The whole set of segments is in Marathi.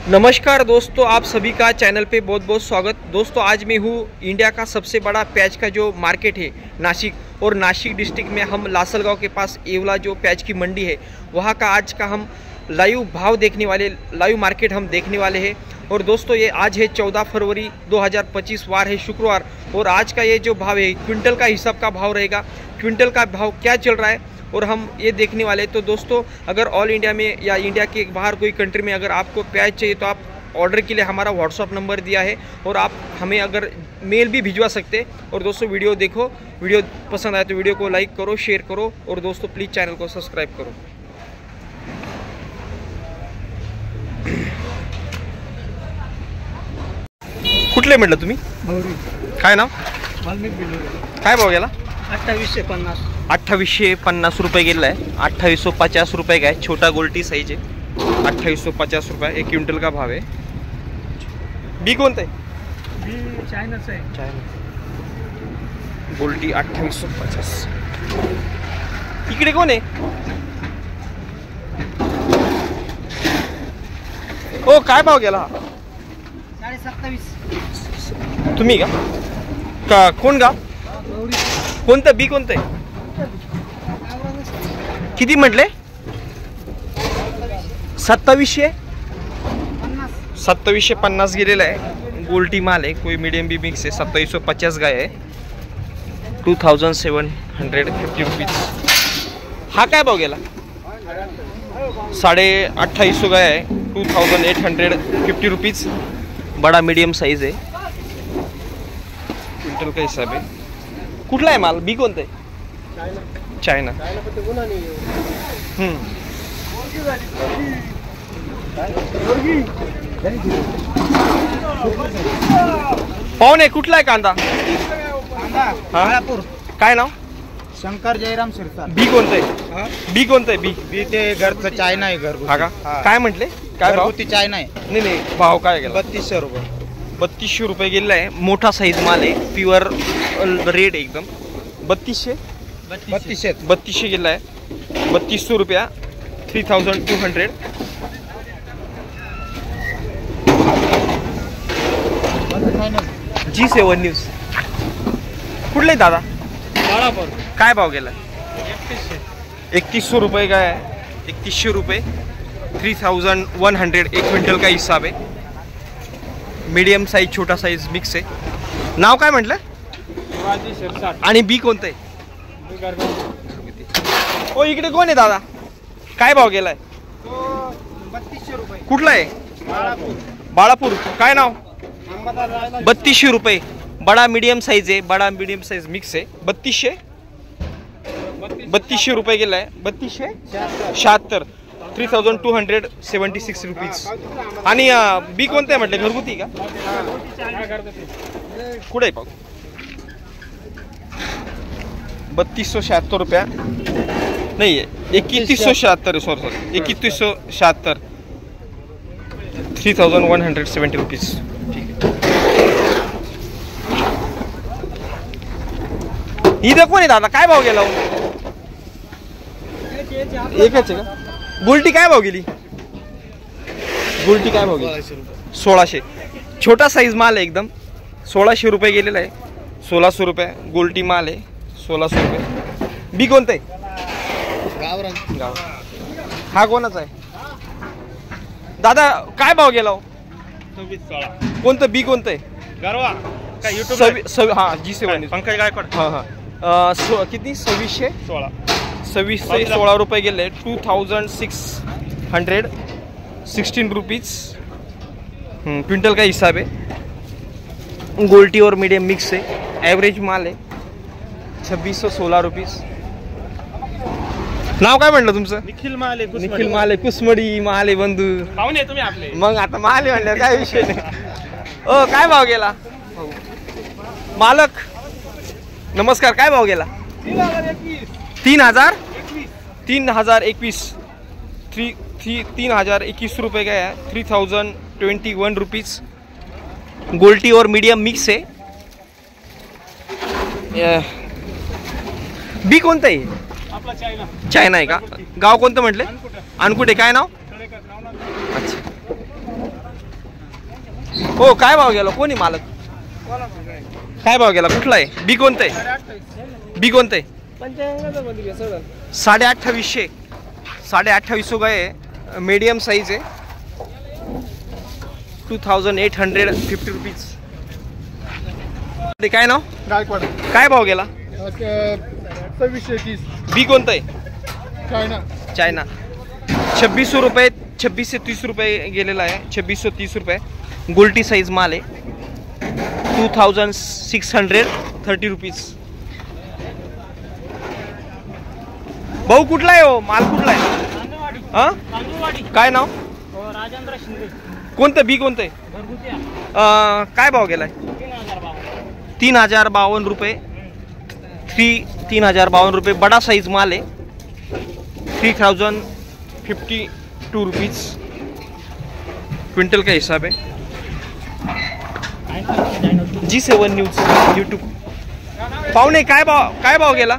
नमस्कार दोस्तों, आप सभी का चैनल पे बहुत बहुत स्वागत। दोस्तों आज मैं हूँ इंडिया का सबसे बड़ा प्याज का जो मार्केट है नासिक, और नासिक डिस्ट्रिक्ट में हम लासलगांव के पास येवला जो प्याज की मंडी है वहाँ का आज का हम लाइव भाव देखने वाले, लाइव मार्केट हम देखने वाले हैं। और दोस्तों ये आज है 14 फरवरी 2025, वार है शुक्रवार। और आज का ये जो भाव है क्विंटल का हिसाब का भाव रहेगा, क्विंटल का भाव क्या चल रहा है और हम ये देखने वाले। तो दोस्तों अगर ऑल इंडिया में या इंडिया के बाहर कोई कंट्री में अगर आपको प्याज चाहिए तो आप ऑर्डर के लिए हमारा व्हाट्सअप नंबर दिया है और आप हमें अगर मेल भी भिजवा सकते हैं। और दोस्तों वीडियो देखो, वीडियो पसंद आए तो वीडियो को लाइक करो, शेयर करो और दोस्तों प्लीज़ चैनल को सब्सक्राइब करो। कुठले म्हटलं तुम्ही? काय नाव? काय भाव गेला? 2850 2850 रुपये गेला है। 2850 रुपये का है, छोटा गोल्टी साइज है। 2850 रुपये एक क्विंटल का भाव है। बी कोणता है? चायनाच आहे। चायना गोल्टी 2850। इकडे कोण आहे? ओ काय भाव गेला? 27.5 तुम्ही का कोण गाव? कोणतं बी कोणतं आहे? किती म्हटले? 2750 गेलेला आहे। गोल्टी माल आहे, कोई मीडियम बी मिक्स है। 2750 गाय है, 2750 रुपीज। हा काय भाव गेला? 2850 गाय है, 2850 रुपीज। बड़ा मीडियम साइज है, क्विंटल का हिसाब है। कुठला आहे माल? बी कोणतं आहे? चायना। पाहुणे कुठला आहे कांदा? बाळापूर। काय नाव? शंकर जयराम शिरसाट। बी कोणतं आहे? बी कोणतं आहे? बी ते घरचं चायना आहे, घरगुती। हा का? काय म्हटले? काय भाव? घरगुती चायना आहे। नाही भाव काय गेला? 3200 रुपये। 3200 रुपये गेलेला आहे। मोठा साईज माल आहे, प्युअर रेड एकदम। 3200 गेला आहे। 3200 रुपया, 3200। G7 news. कुठले दादा? बाळापूर। काय भाव गेला? 3100 रुपये का है। 3100 रुपये, 3100 एक क्विंटल का हिसाब है। मीडियम साइज, छोटा साइज मिक्स आहे। नाव काय म्हटलं? शिवाजी शिरसाट। आणि बी कोणतं आहे? ओ इकडे कोण आहे दादा? काय भाव गेलाय? 3200 रुपये। कुठला आहे? बाळापूर। बाळापूर। काय नाव? 3200 3200 रुपये। बड़ा मीडियम साइज है, बड़ा मीडियम साइज मिक्स है। 3200 रुपये गेला आहे। 3276, 3276 रुपीज। आणि बी कोणतं आहे म्हटलं? घरगुती का? कुठे आहे पाहू? 3276 रुपया नहीं है, 3176 सॉरी 3176, 3170 रुपीज। इथं कोण आहे दादा? काय भाव गेला? एकच आहे का? गोल्टी काय भाव गेली? गोल्टी काय भाव गेली? 1600। छोटा साइज माल है एकदम। 1600 रुपये गेलेला आहे। 1600 रुपये गोल्टी माल है, 1600 रुपये। बी कोणतं आहे? गाव। हा कोणाचा आहे? दादा काय भाव गेला? 2616। कोणतं बी कोणतं आहे? गरवा का YouTube? हा G7 पंकज गायकवाड। हा किती? 2616 2616 रुपये गेले। 2616 रुपीज क्विंटल का हिसाब है। गोल्टी और मीडियम मिक्स है, एवरेज माल है। 2616 रुपीज। नाव काय म्हटलं तुमचं? निखिल माले। निखिल माले, कुसमडी माले बंधू। पाहुणे तुम्ही आपले? मग आता माले म्हणल्यावर काय विषय नाही। ओ काय भाव गेला? मालक नमस्कार, काय भाव गेला? 3021 3021 रुपये का है। 3021 रुपीज। गोल्टी और मीडियम मिक्स है। बी कोणतं आहे? आपला चायना। चायना आहे का? गाव कोणतं म्हटले? अनकुटे। काय नाव? अच्छा। हो काय भाव गेला, कोणी मालक काय भाव गेला, कुठला आहे, बी कोणतं आहे, बी कोणतं आहे, 2850, 2850 गए, मीडियम साइज है, 2850 रुपीज. काय नाव, गायकवाड. काय भाव गेला, 2630. बी कोणतं आहे, चायना. चायना. 2600 रुपये, 26 से 30 रुपये गेलेला आहे, 2630 रुपये. गोल्टी साइज माल आहे, 2630 रुपीज. भाऊ कुठला आहे हो, माल कुठला आहे, हा काय नाव, राजेंद्र शिंदे. कोणतं बी कोणतं आहे, काय भाव गेलाय, 3052 रुपये, 3052 रुपये. बड़ा साइज माल है, 3052 रुपीज क्विंटल का हिसाब है. G7 news YouTube. पाहुणे काय भाव गेला,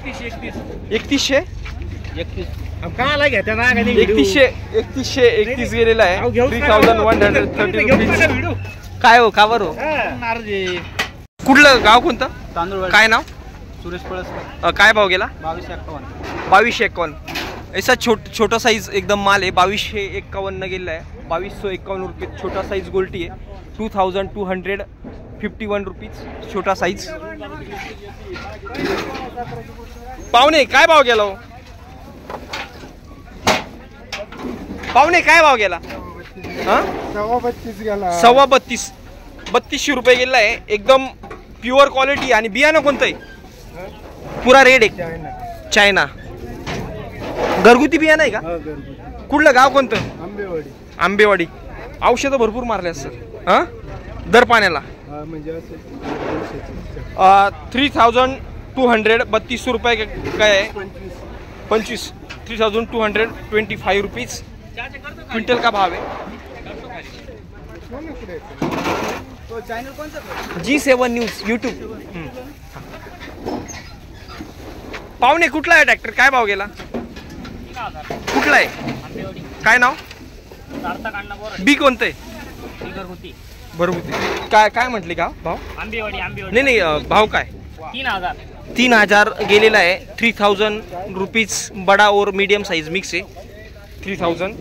3100 गेलेला आहे, 3130 रुपीज. काय हो, का बरं हो, कुठलं गाव कोणतं, तांदूळ. काय नाव, सुरेश पळस. काय भाव गेला, 2251. 2251. ऐसा छोटा साइज एकदम माल है, 2251 गेला आहे, 2251 रुपये. छोटा साइज गोल्टी है, 2251 रुपीज छोटा साइज. पाहुणे काय भाव गेला हो, पाहुणे काय भाव गेला, हा 32 रुपये गेला आहे. एकदम प्युअर क्वालिटी. आणि बियाणं कोणतं आहे, पुरा रेड आहे, चायना. घरगुती बियाणं आहे का, कुठलं गाव कोणतं, आंबेवाडी. औषधं भरपूर मारले असतात, हा दर पाण्याला. 3200, 32 रुपये काय आहे, 3225 रुपीज क्विंटल का भाव है. G7 news YouTube. पाहुणे कुठला आहे ट्रॅक्टर, काय भाव गेला, कुठला आहे, काय नाव, बी कोणतं आहे, भरभुती. काय म्हटली का भाव, नाही भाव काय, 3000 गेलेला आहे, 3000 रुपीज. बड़ा और मीडियम साइज मिक्स है, 3000.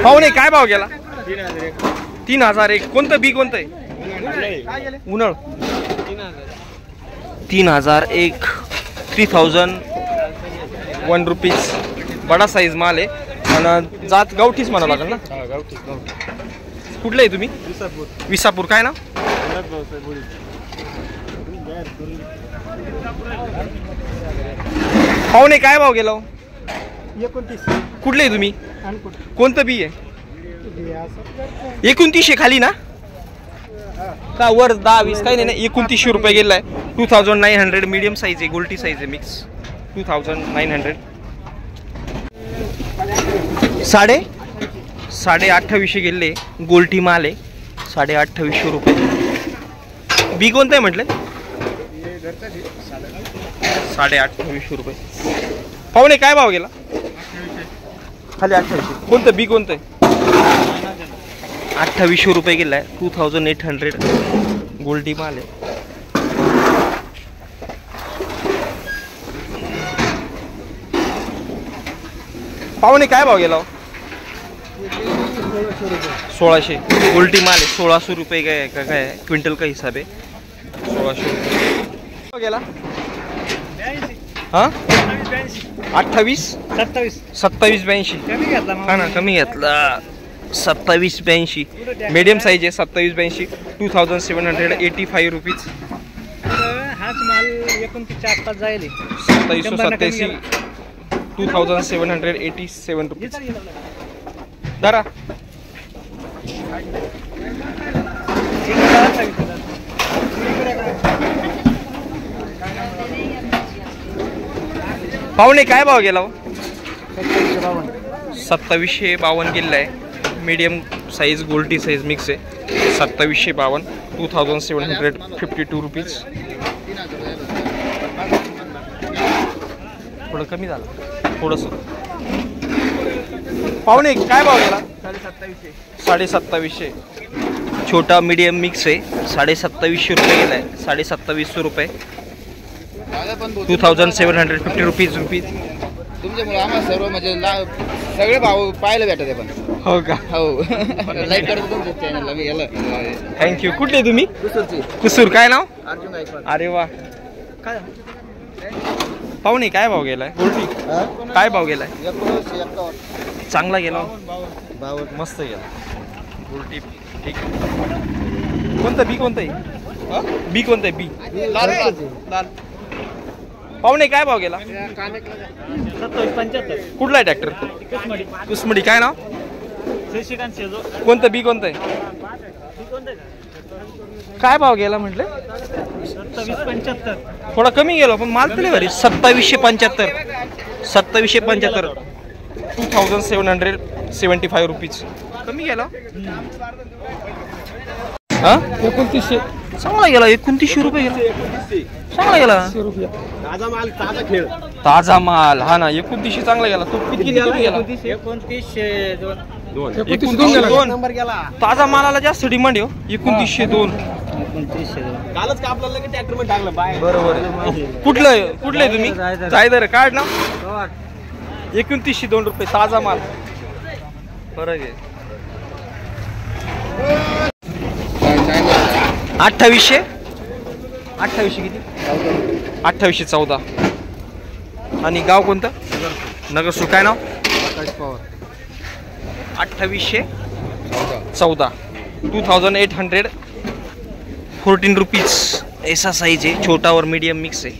पाहुणे काय भाव गेला, 3001. कोणतं बी कोणतं आहे, उन्हाळ. 3001, 3001 रुपीज. बड़ा साइज माल आहे, आणि जात गावठीच म्हणा लागेल ना. कुठले आहे तुम्ही, विसापूर. काय ना, पाहुणे काय भाव गेला, 29. कुठले आहे तुम्ही, कोणतं बी आहे, 2900 खाली ना, का वर 10-20 काही नाही, 2900 रुपये गेलाय. 2900 मीडियम साइज आहे, गोल्टी साइज आहे, मिक्स 2900. 2850 गेले, गोल्टी माल आहे, 2850 रुपये. बी कोणतं आहे म्हटलं, 2850 रुपये. पाहुणे काय भाव गेला, खाली 2800. कोणतं बी कोणतं आहे, 2800 रुपये गेलाय, 2800 गोल्डी माल आहे. पाहुणे काय भाव गेला, 1600 गोल्टी माल आहे, 1600 रुपये काय क्विंटल का हिसाब आहे, 1600 रुपये गेला. हा 28 2782. हा ना, कमी घेतला, 2782. मीडियम साइज आहे, 2782. 2785 रुपीज. हाच माल 29 आसपास जाईल, 2787. 2787 रुपीज. धरा. पाहुणे काय भाव गेला, 2752 गेलेला आहे. मीडियम साइज गोल्टी साइज मिक्स आहे, 2752. 2752 रुपीज. थोडं कमी झालं थोडंसं. पाहुणे काय भाव गेला? 2750. छोटा मीडियम मिक्स आहे 2750 रुपये गेला आहे. 2750 रुपये. 2750 रुपीज. तुमच्यामुळे आम्हाला सर्व म्हणजे सगळे भाव पाहायला भेटत आहे. पण हो का? हो लाईक करतो तुमच्या चॅनलला मी याला. थँक्यू. कुठले तुम्ही? कुसूरची. कुसूर. काय नाव? अर्जुन गायकवाड. अरे वा. काय पाहुणे काय भाव गेलाय? गोल्टी काय भाव गेलाय? 1951. चांगला गेला. 52. मस्त गेला गोल्टी. ठीक. कोणतं बी? कोणतं आहे बी? कोणतं आहे बी? लाल. पाहुणे काय भाव गेला? 2775. कुठला आहे ट्रॅक्टर? कुसमडी. काय नाव? शशिकांत शेजो. कोणतं बी? कोणतं आहे? काय भाव गेला म्हटलं? 2775. थोडा कमी गेला पण माल तरी भारी. 2775. 2775. 2775 रुपीज. कमी गेला. हा 2900. चांगला गेला. 2900 रुपये गेला. चांगला गेला. ताजा माल, ताजा खेळ. ताजा माल. हा ना 2900 चांगला गेला. तो किती गेला? 2902 नंबर गेला. ताजा मालाला जास्त डिमांड आहे. 2902. कालच का आपल्याला ट्रॅक्टर मध्ये टाकलं बाय. बरोबर. कुठलं आहे तुम्ही? जायदर. कार्ड ना 2902 रुपये ताजा माल. फरक आहे. 2800 किती? 2814. आणि गाव कोणतं? नगरसूर. काय नाव? 2814. 2814 रुपीज. ऐसा साइज है. छोटा और मीडियम मिक्स है.